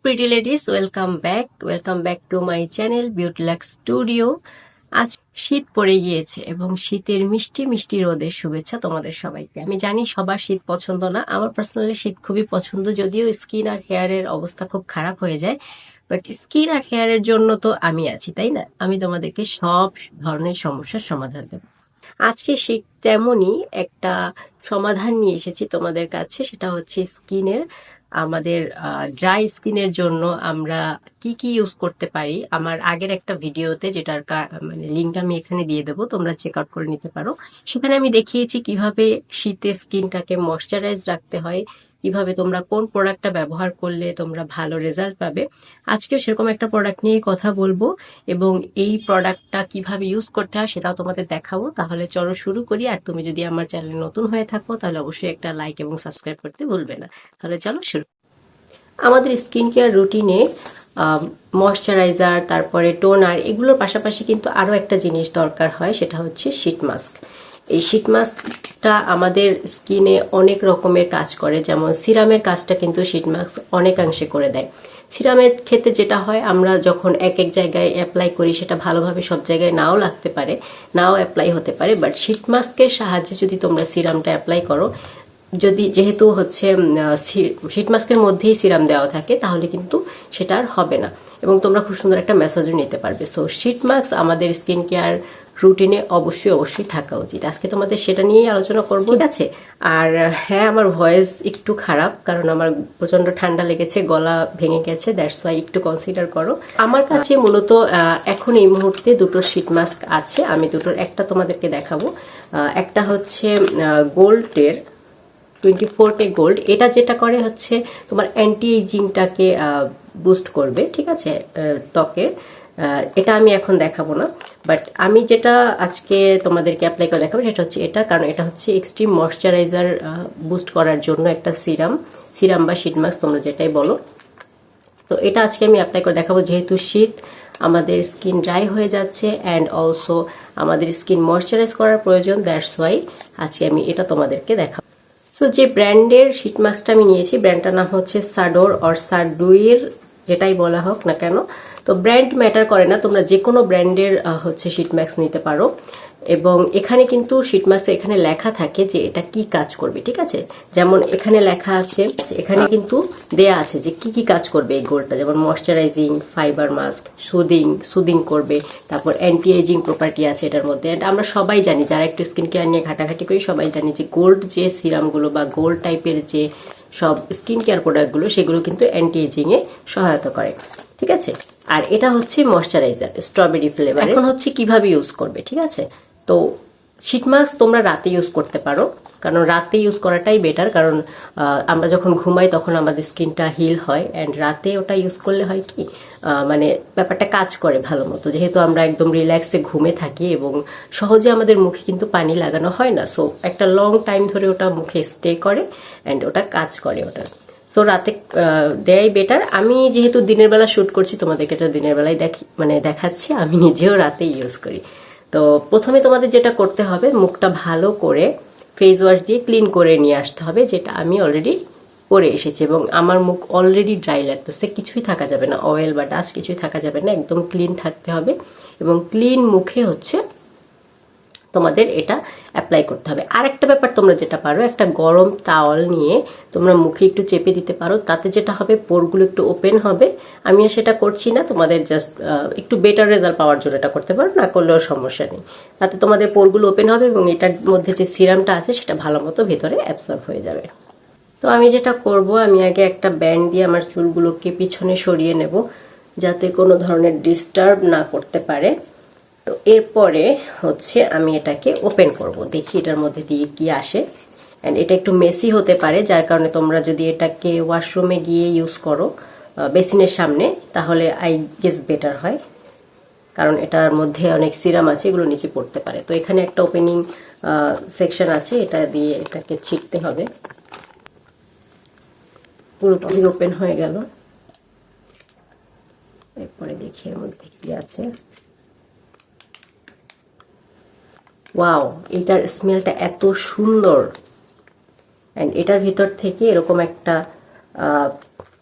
pretty ladies, welcome back to my channel Beautlux Studio. আজ শীত পড়ে গিয়েছে এবং শীতের মিষ্টি মিষ্টি রোদের শুভেচ্ছা তোমাদের সবাইকে। আমি জানি সবার শীত পছন্দ না, আমার পার্সোনালি শীত খুবই পছন্দ, যদিও স্কিন আর হেয়ারের অবস্থা খুব খারাপ হয়ে যায়, বাট স্কিন আর হেয়ারের জন্য তো আমি আছি, তাই না? আমি তোমাদেরকে সব ধরনের সমস্যার সমাধান দেব। আজকে শীত তেমনই একটা সমাধান নিয়ে এসেছি তোমাদের কাছে, সেটা হচ্ছে স্কিনের, আমাদের ড্রাই স্কিনের জন্য আমরা কি কি ইউজ করতে পারি। আমার আগের একটা ভিডিওতে, যেটার মানে লিঙ্ক আমি এখানে দিয়ে দেবো, তোমরা চেক আউট করে নিতে পারো। সেখানে আমি দেখিয়েছি কিভাবে শীতে স্কিনটাকে ময়শ্চারাইজ রাখতে হয়, কিভাবে তোমরা কোন প্রোডাক্টটা ব্যবহার করলে তোমরা ভালো রেজাল্ট পাবে। আজকেও সেরকম একটা প্রোডাক্ট নিয়ে কথা বলবো এবং এই প্রোডাক্টটা কিভাবে ইউজ করতে হয় সেটাও তোমাদের দেখাবো। তাহলে চলো শুরু করি। আর তুমি যদি আমার চ্যানেলে নতুন হয়ে থাকো তাহলে অবশ্যই একটা লাইক এবং সাবস্ক্রাইব করতে ভুলবে না। তাহলে চলো শুরু। আমাদের স্কিন কেয়ার রুটিনে ময়শ্চারাইজার, তারপরে টোনার, এগুলোর পাশাপাশি কিন্তু আরও একটা জিনিস দরকার হয়, সেটা হচ্ছে শীট মাস্ক। এই শীট মাস্কটা আমাদের স্কিনে অনেক রকমের কাজ করে, যেমন সিরামের কাজটা কিন্তু শীট মাস্ক অনেকাংশে করে দেয়। সিরামের ক্ষেত্রে যেটা হয়, আমরা যখন এক এক জায়গায় অ্যাপ্লাই করি সেটা ভালোভাবে সব জায়গায় নাও লাগতে পারে, নাও অ্যাপ্লাই হতে পারে, বাট শীট মাস্কের সাহায্যে যদি তোমরা সিরামটা অ্যাপ্লাই করো, যেহেতু হচ্ছে শীট মাস্কের মধ্যেই সিরাম দেওয়া থাকে, তাহলে কিন্তু সেটা আর হবে না এবং তোমরা খুব সুন্দর একটা মেসেজও নিতে পারবে। সো শীট মাস্ক আমাদের স্কিন কেয়ার রুটিনে অবশ্যই থাকা উচিত। আজকে তোমাদের সেটা নিয়েই আলোচনা করবো, ঠিক আছে? আর হ্যাঁ, আমার ভয়েস একটু খারাপ, কারণ আমার প্রচন্ড ঠান্ডা লেগেছে, গলা ভেঙে গেছে, দ্যাটস ওয়াই একটু কনসিডার করো। আমার কাছে মূলত এখন এই মুহূর্তে দুটো শীট মাস্ক আছে, আমি দুটোর একটা তোমাদেরকে দেখাবো। একটা হচ্ছে গোল্ডের 24 গোল্ড। এটা যেটা করে হচ্ছে তোমার অ্যান্টি এজিংটাকে বুস্ট করবে, ঠিক আছে, ত্বকের। এটা আমি এখন দেখাবো না, বাট আমি যেটা আজকে তোমাদেরকে অ্যাপ্লাই করে দেখাবো সেটা হচ্ছে এটা, কারণ এটা হচ্ছে এক্সট্রিম ময়শ্চারাইজার বুস্ট করার জন্য একটা সিরাম বা শীট মাস্ক, তোমরা যেটাই বলো। তো এটা আজকে আমি অ্যাপ্লাই করে দেখাবো, যেহেতু শীত, আমাদের স্কিন ড্রাই হয়ে যাচ্ছে অ্যান্ড অলসো আমাদের স্কিন ময়শ্চারাইজ করার প্রয়োজন, দ্যাটস ওয়াই আজকে আমি এটা তোমাদেরকে দেখাবো। সো যে ব্র্যান্ডের শীট মাস্কটা আমি নিয়েছি, ব্র্যান্ডটার নাম হচ্ছে সাডোর অর সাডুইর, যেটাই বলা হোক না কেন। তো ব্র্যান্ড ম্যাটার করে না, তোমরা যে কোনো ব্র্যান্ডের হচ্ছে শীট মাস্ক নিতে পারো। এবং এখানে কিন্তু শীট মাস্কে এখানে লেখা থাকে যে এটা কি কাজ করবে, ঠিক আছে? যেমন এখানে লেখা আছে, এখানে কিন্তু দেয়া আছে যে কি কি কাজ করবে এই গোলটা, যেমন ময়শ্চারাইজিং, ফাইবার মাস্ক, সুদিং করবে, তারপর অ্যান্টি এজিং প্রপার্টি আছে এটার মধ্যে। আমরা সবাই জানি, যারা একটু স্কিন কেয়ার নিয়ে ঘাটাঘাটি করি, সবাই জানি যে গোল্ড যে সিরামগুলো বা গোল্ড টাইপের যে সব স্কিন কেয়ার প্রোডাক্টগুলো, সেগুলো কিন্তু অ্যান্টি এজিং এ সহায়তা করে, ঠিক আছে? আর এটা হচ্ছে ময়শ্চারাইজার স্ট্রবেরি ফ্লেভার। এখন হচ্ছে কিভাবে ইউজ করবে, ঠিক আছে? তো শীট মাস্ক তোমরা রাতে ইউজ করতে পারো, কারণ রাতে ইউজ করাটাই বেটার, কারণ আমরা যখন ঘুমাই তখন আমাদের স্কিনটা হিল হয়, অ্যান্ড রাতে ওটা ইউজ করলে হয় কি, মানে ব্যাপারটা কাজ করে ভালো মতো, যেহেতু আমরা একদম রিল্যাক্সে ঘুমে থাকি এবং সহজে আমাদের মুখে কিন্তু পানি লাগানো হয় না। সো একটা লং টাইম ধরে ওটা মুখে স্টে করে অ্যান্ড ওটা কাজ করে ওটা। সো রাতে দেয়াই বেটার। আমি যেহেতু দিনের বেলা শ্যুট করছি, তোমাদেরকে এটা দিনের বেলায় দেখাচ্ছি, আমি নিজেও রাতে ইউজ করি। তো প্রথমে তোমাদের যেটা করতে হবে, মুখটা ভালো করে ফেস ওয়াশ দিয়ে ক্লিন করে নিয়ে আসতে হবে, যেটা আমি অলরেডি করে এসেছি এবং আমার মুখ অলরেডি ড্রাই লাগতেছে, কিছুই থাকা যাবে না, অয়েল বা ডাস্ট কিছুই থাকা যাবে না, একদম ক্লিন থাকতে হবে এবং ক্লিন মুখে হচ্ছে তোমাদের এটা অ্যাপ্লাই করতে হবে। আর একটা ব্যাপার তোমরা যেটা পারো, একটা গরম তাওয়াল নিয়ে তোমরা মুখে একটু চেপে দিতে পারো, তাতে যেটা হবে পোরগুলো একটু ওপেন হবে। আমি সেটা করছি না, তোমাদের জাস্ট একটু বেটার রেজাল্ট পাওয়ার জন্য এটা করতে পারো, না করলেও সমস্যা নেই। তাতে তোমাদের পোরগুলো ওপেন হবে এবং এটার মধ্যে যে সিরামটা আছে সেটা ভালো মতো ভেতরে অ্যাবসর্ব হয়ে যাবে। তো আমি যেটা করব, আমি আগে একটা ব্যান্ড দিয়ে আমার চুলগুলোকে পিছনে সরিয়ে নেব, যাতে কোনো ধরনের ডিস্টার্ব না করতে পারে। তো এরপরে হচ্ছে আমি এটাকে ওপেন করব, দেখি এটার মধ্যে দিয়ে কি আসে। অ্যান্ড এটা একটু মেসি হতে পারে, যার কারণে তোমরা যদি এটাকে ওয়াশরুমে গিয়ে ইউজ করো বেসিনের সামনে, তাহলে আই গেস বেটার হয়, কারণ এটার মধ্যে অনেক সিরাম আছে, এগুলো নিচে পড়তে পারে। তো এখানে একটা ওপেনিং সেকশন আছে, এটা দিয়ে এটাকে ছিটতে হবে। পুরোপুরি ওপেন হয়ে গেল। এরপরে দেখি এর মধ্যে কি আছে। ওয়াও, এটার স্মেলটা এত সুন্দর, এন্ড এটার ভিতর থেকে এরকম একটা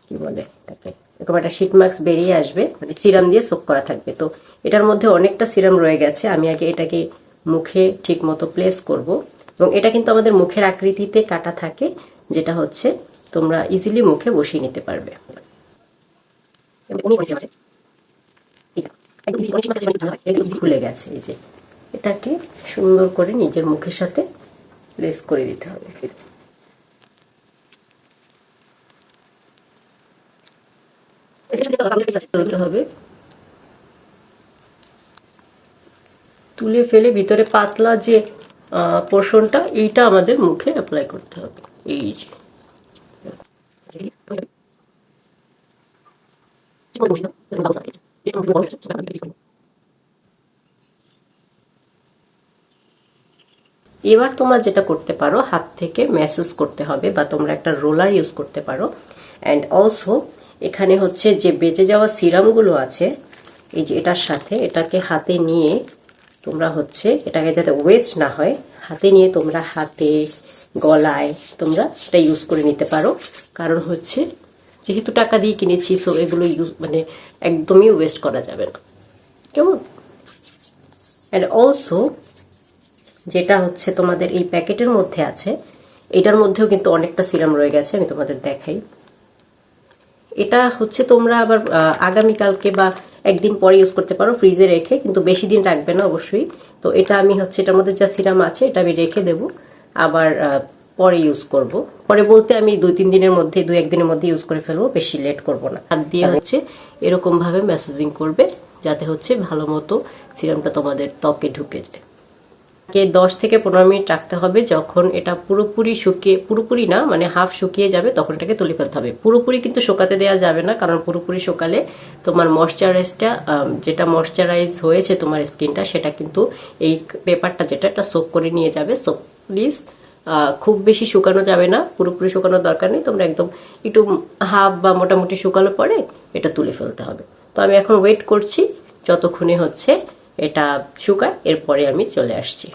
কি বলে এটাকে, এরকম একটা শীট মাস্ক বেরিয়ে আসবে, মানে সিরাম দিয়ে সোক করা থাকবে। তো এটার মধ্যে অনেকটা সিরাম রয়ে গেছে, আমি আগে এটাকে মুখে ঠিক মতো প্লেস করব। এবং এটা কিন্তু আমাদের মুখের আকৃতিতে কাটা থাকে, যেটা হচ্ছে তোমরা ইজিলি মুখে বসিয়ে নিতে পারবে। খুলে গেছে, এই যে এটাকে সুন্দর করে নিজের মুখের সাথে প্লেস করে দিতে হবে। তুলে ফেলে ভিতরে পাতলা যে পোর্শনটা, এইটা আমাদের মুখে অ্যাপ্লাই করতে হবে। এই যে এবার তোমরা যেটা করতে পারো, হাত থেকে ম্যাসেজ করতে হবে, বা তোমরা একটা রোলার ইউজ করতে পারো। অ্যান্ড অলসো এখানে হচ্ছে যে বেঁচে যাওয়া সিরামগুলো আছে, এই যে এটার সাথে এটাকে হাতে নিয়ে তোমরা হচ্ছে এটাকে যাতে ওয়েস্ট না হয়, হাতে নিয়ে তোমরা হাতে, গলায় তোমরা এটা ইউজ করে নিতে পারো। কারণ হচ্ছে যেহেতু টাকা দিয়ে কিনেছি, সো এগুলো ইউজ মানে একদমই ওয়েস্ট করা যাবে না, কেমন? অ্যান্ড অলসো যেটা হচ্ছে তোমাদের এই প্যাকেটের মধ্যে আছে, এটার মধ্যেও কিন্তু অনেকটা সিরাম রয়ে গেছে, আমি তোমাদের দেখাই। এটা হচ্ছে তোমরা আবার আগামীকালকে বা একদিন পরে ইউজ করতে পারো ফ্রিজে রেখে, কিন্তু বেশি দিন রাখবে না অবশ্যই। তো এটা আমি হচ্ছে এটার মধ্যে যা সিরাম আছে এটা আমি রেখে দেব, আবার পরে ইউজ করব। পরে বলতে আমি 2-3 দিনের মধ্যে, 2-1 দিনের মধ্যে ইউজ করে ফেলবো, বেশি লেট করব না। হাত দিয়ে হচ্ছে এরকম ভাবে ম্যাসেজিং করবে, যাতে হচ্ছে ভালো মতো সিরামটা তোমাদের ত্বকে ঢুকে যায়। 10 থেকে 15 মিনিট রাখতে হবে। যখন এটা পুরোপুরি শুকিয়ে, পুরোপুরি না মানে হাফ শুকিয়ে যাবে, তখন এটাকে তুলে ফেলতে হবে। পুরোপুরি কিন্তু শুকাতে দেওয়া যাবে না, কারণ পুরোপুরি শুকালে তোমার ময়শ্চারাইজটা, যেটা ময়শ্চারাইজ হয়েছে তোমার স্কিনটা, সেটা কিন্তু এই পেপারটা যেটা এটা সোক করে নিয়ে যাবে। সো প্লিজ খুব বেশি শুকানো যাবে না, পুরোপুরি শুকানোর দরকার নেই। তোমরা একদম একটু হাফ বা মোটামুটি শুকালো পরে এটা তুলে ফেলতে হবে। তো আমি এখন ওয়েট করছি যতক্ষণে হচ্ছে এটা শুকায়, এরপরে আমি চলে আসছি।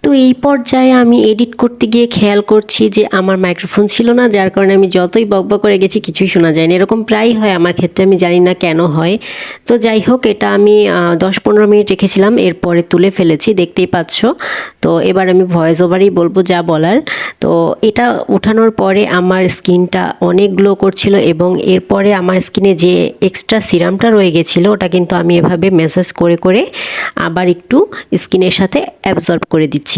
তো এই পর্যায়ে আমি এডিট করতে গিয়ে খেয়াল করছি যে আমার মাইক্রোফোন ছিল না, যার কারণে আমি যতই বকবক করে গেছি কিছুই শোনা যায়নি। এরকম প্রায় হয় আমার ক্ষেত্রে, আমি জানি না কেন হয়। তো যাই হোক, এটা আমি 10-15 মিনিট রেখেছিলাম, এরপরে তুলে ফেলেছি, দেখতেই পাচ্ছ। তো এবার আমি ভয়েস ওভারই বলবো যা বলার। তো এটা ওঠানোর পরে আমার স্কিনটা অনেক গ্লো করছিল, এবং এরপরে আমার স্কিনে যে এক্সট্রা সিরামটা রয়ে গেছিলো, ওটা কিন্তু আমি এভাবে ম্যাসাজ করে করে আবার একটু স্কিনের সাথে অ্যাবজর্ব করে দিচ্ছিলাম।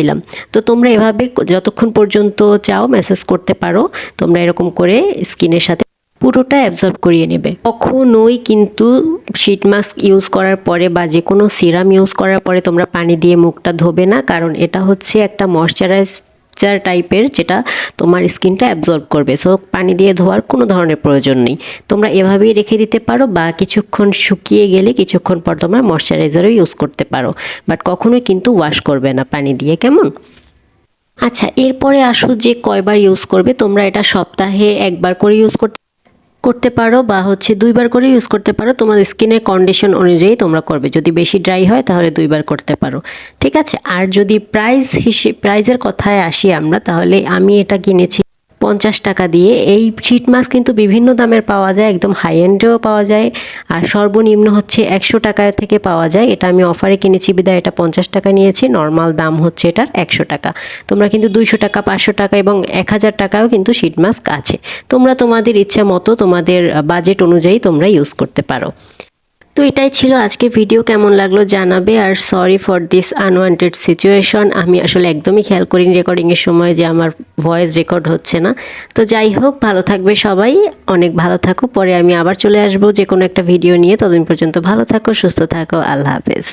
তো তোমরা এভাবে যতক্ষণ পর্যন্ত চাও ম্যাসাজ করতে পারো, তোমরা এরকম করে স্কিনের সাথে পুরোটা অ্যাবজর্ব করিয়ে নেবে। কখনোই কিন্তু শীট মাস্ক ইউজ করার পরে বা যে কোনো সিরাম ইউজ করার পরে তোমরা পানি দিয়ে মুখটা ধোবে না, কারণ এটা হচ্ছে একটা ময়শ্চারাইজার টাইপের, যেটা তোমার স্কিনটা অ্যাবজর্ব করবে। সো পানি দিয়ে ধোয়ার কোনো ধরনের প্রয়োজন নেই, তোমরা এভাবেই রেখে দিতে পারো, বা কিছুক্ষণ শুকিয়ে গেলে কিছুক্ষণ পর তোমরা ময়শ্চারাইজারও ইউজ করতে পারো, বাট কখনোই কিন্তু ওয়াশ করবে না পানি দিয়ে, কেমন? আচ্ছা, এরপরে আসো যে কয়বার ইউজ করবে। তোমরা এটা সপ্তাহে একবার করে ইউজ করতে পারো, বা হচ্ছে 2বার করে ইউজ করতে পারো। তোমার স্কিনের কন্ডিশন অনুযায়ী তোমরা করবে, যদি বেশি ড্রাই হয় তাহলে 2বার করতে পারো, ঠিক আছে? আর যদি প্রাইজের কথায় আসি আমরা, তাহলে আমি এটা কিনেছি 50 টাকা দিয়ে। এই শীট মাস্ক কিন্তু বিভিন্ন দামের পাওয়া যায়, একদম হাই এন্ডেও পাওয়া যায়, আর সর্বনিম্ন হচ্ছে 100 টাকা থেকে পাওয়া যায়। এটা আমি অফারে কিনেছি বিধায় এটা 50 টাকা নিয়েছি, নর্মাল দাম হচ্ছে এটার 100 টাকা। তোমরা কিন্তু 200 টাকা, 500 টাকা এবং 1000 টাকাও কিন্তু শীট মাস্ক আছে। তোমরা তোমাদের ইচ্ছা মতো, তোমাদের বাজেট অনুযায়ী তোমরা ইউজ করতে পারো। তো এটাই ছিল আজকে ভিডিও, কেমন লাগলো জানাবে। আর sorry for this unwanted situation, আমি আসলে একদমই খেয়াল করিনি রেকর্ডিংয়ের সময় যে আমার ভয়েস রেকর্ড হচ্ছে না। তো যাই হোক, ভালো থাকবে সবাই, অনেক ভালো থাকো। পরে আমি আবার চলে আসবো যে কোনো একটা ভিডিও নিয়ে। ততদিন পর্যন্ত ভালো থাকো, সুস্থ থাকো, আল্লাহ হাফেজ।